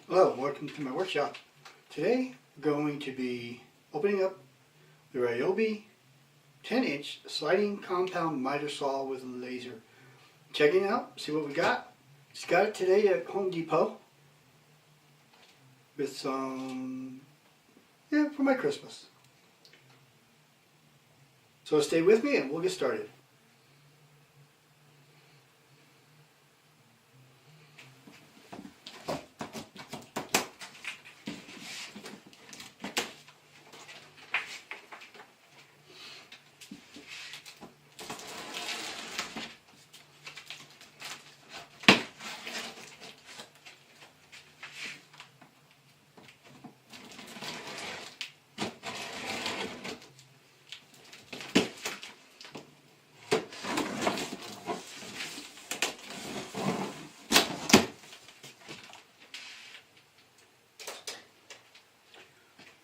Hello, welcome to my workshop. Today we're going to be opening up the Ryobi 10-inch sliding compound miter saw with a laser. Checking it out, see what we got. Just got it today at Home Depot with some, for my Christmas. So stay with me and we'll get started.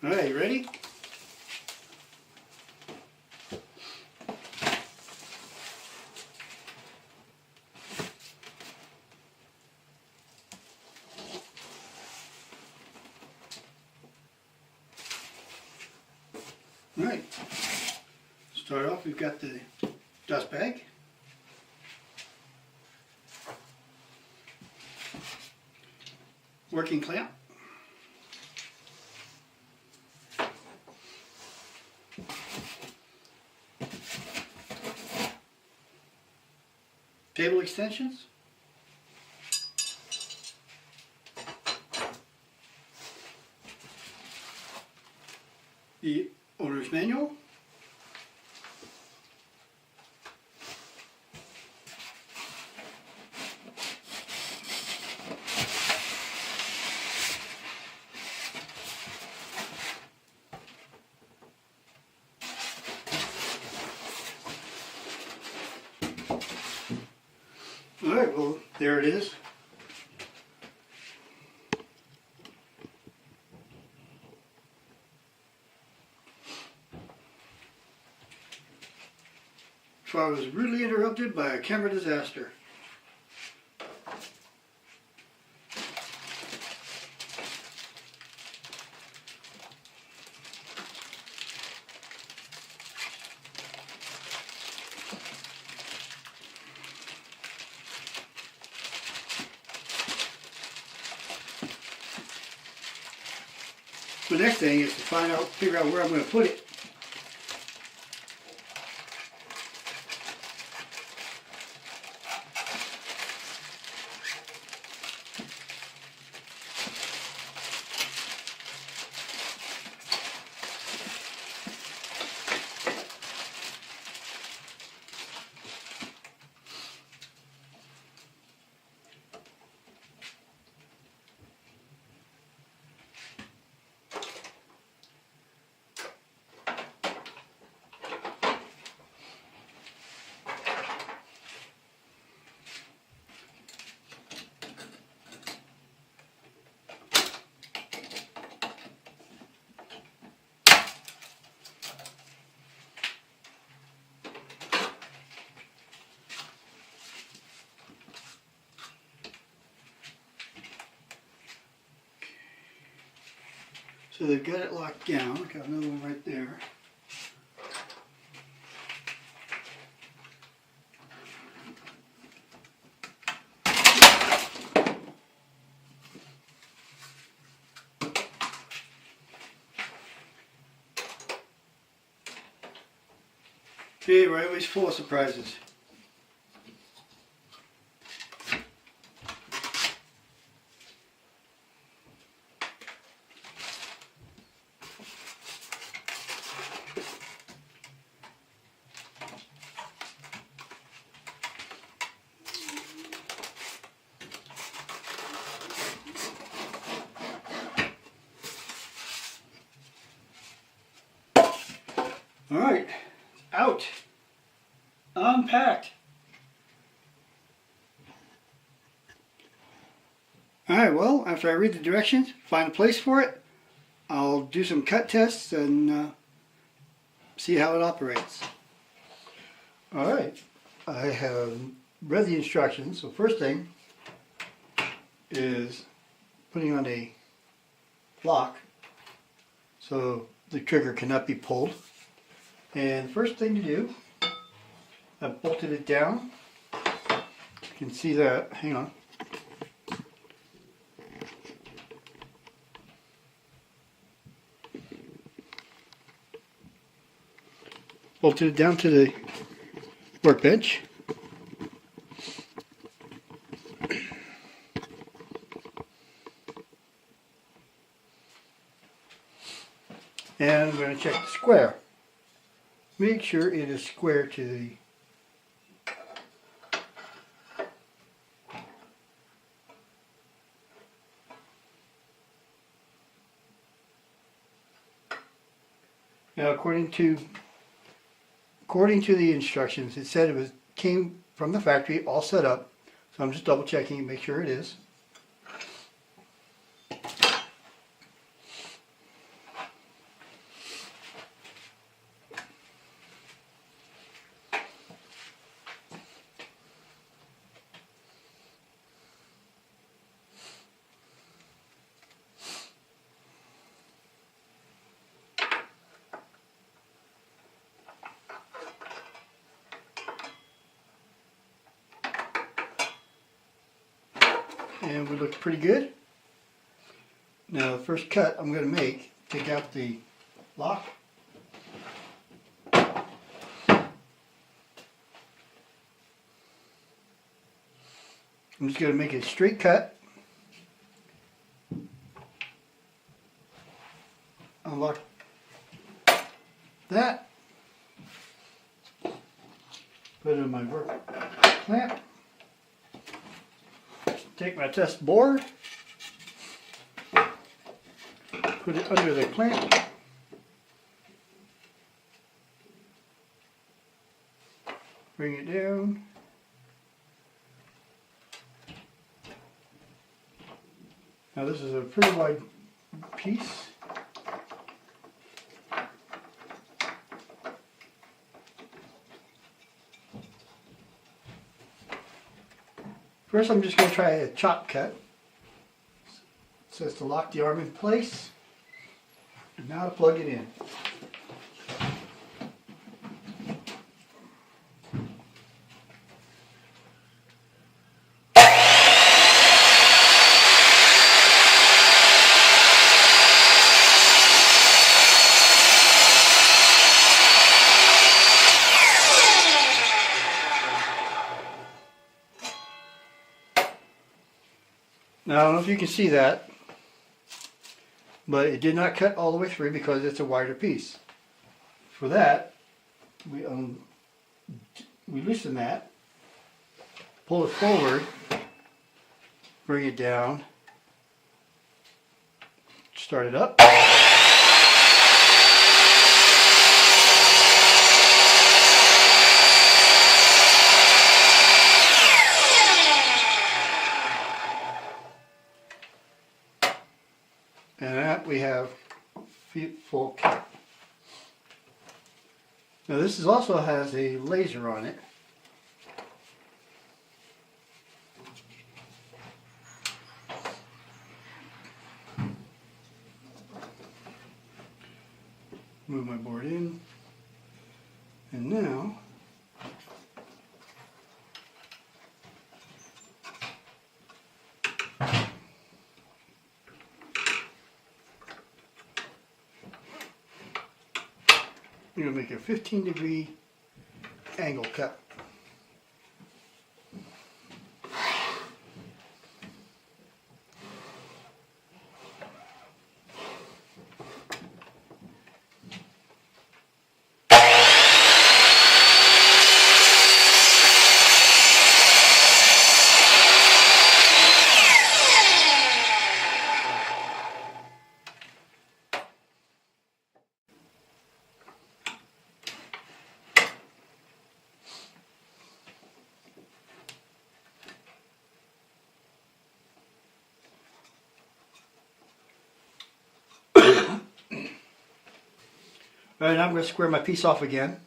Alright, you ready? Alright, start off, we've got the dust bag. Working clamp. Table extensions. The owner's manual. Alright, well, there it is. So I was rudely interrupted by a camera disaster. The next thing is to figure out where I'm going to put it. So they've got it locked down. Got another one right there. Okay, Ryobi's full of surprises. Alright, out, unpacked. Alright, well, after I read the directions, find a place for it, I'll do some cut tests and see how it operates. Alright, I have read the instructions. So first thing is putting on a lock so the trigger cannot be pulled. And the first thing to do, I've bolted it down. You can see that. Hang on. Bolted it down to the workbench. And I'm going to check the square. Make sure it is square to the now according to the instructions, it said it came from the factory all set up, so I'm just double checking and make sure it is. And we look pretty good. Now the first cut I'm going to make, take out the lock. I'm just going to make a straight cut. Unlock that. Put it in my work clamp. Take my test board, put it under the clamp, bring it down, now this is a pretty wide piece. First I'm just going to try a chop cut. It says to lock the arm in place. And now to plug it in. Now I don't know if you can see that, but it did not cut all the way through because it's a wider piece. For that, we loosen that, pull it forward, bring it down, start it up. And that we have full cut. Now this also has a laser on it. Move my board in. And now you're going to make a 15-degree angle cut. Alright, now I'm going to square my piece off again.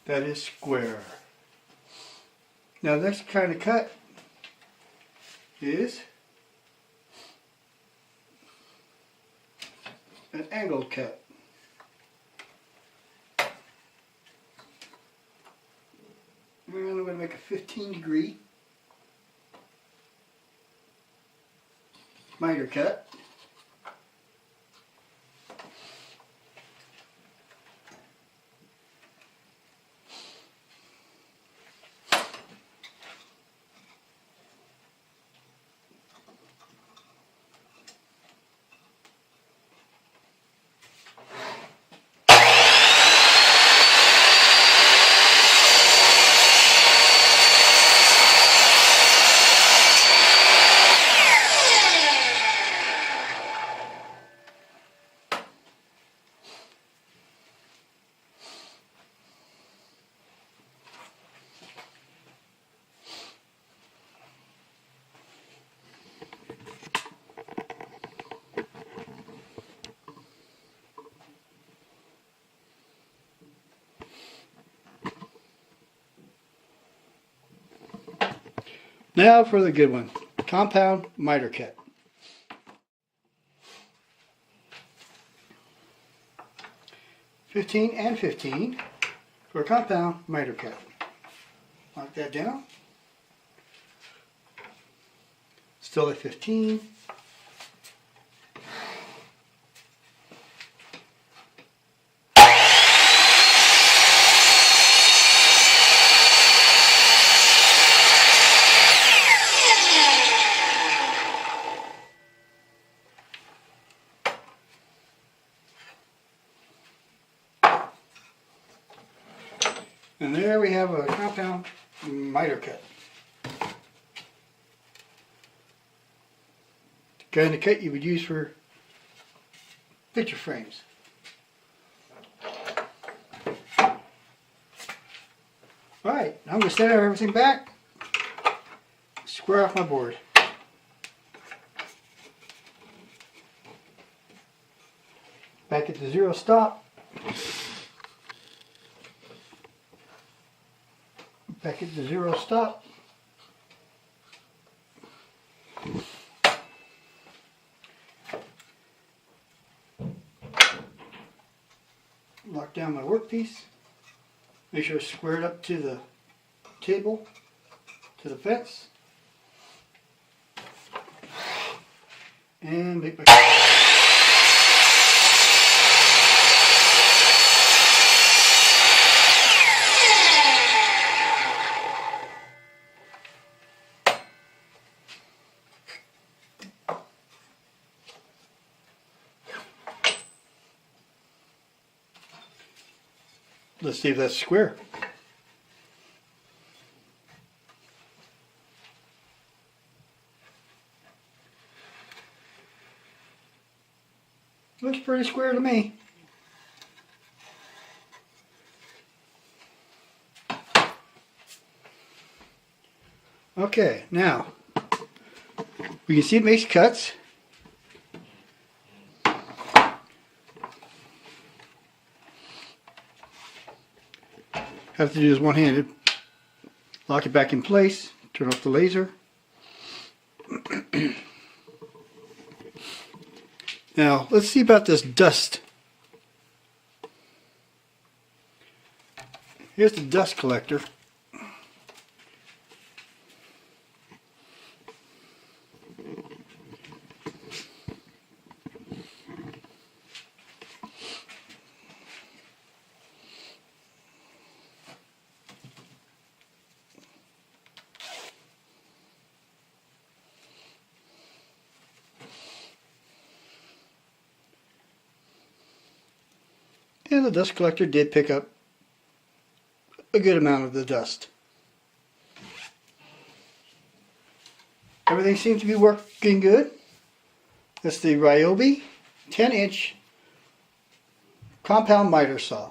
that is square. Now the next kind of cut is an angled cut. And I'm going to make a 15-degree miter cut. Now for the good one, compound miter cut. $15 and $15 for a compound miter cut. Lock that down. Still at 15. And there we have a compound miter cut. The kind of cut you would use for picture frames. Alright, now I'm going to set everything back, square off my board. Back at the zero stop. Back at the zero stop. Lock down my workpiece. Make sure it's squared up to the table, to the fence. And make my Let's see if that's square. Looks pretty square to me. Okay, now we can see it makes cuts. Have to do this one-handed. Lock it back in place. Turn off the laser. Now let's see about this dust. Here's the dust collector. And the dust collector did pick up a good amount of the dust. Everything seems to be working good. That's the Ryobi 10-inch compound miter saw.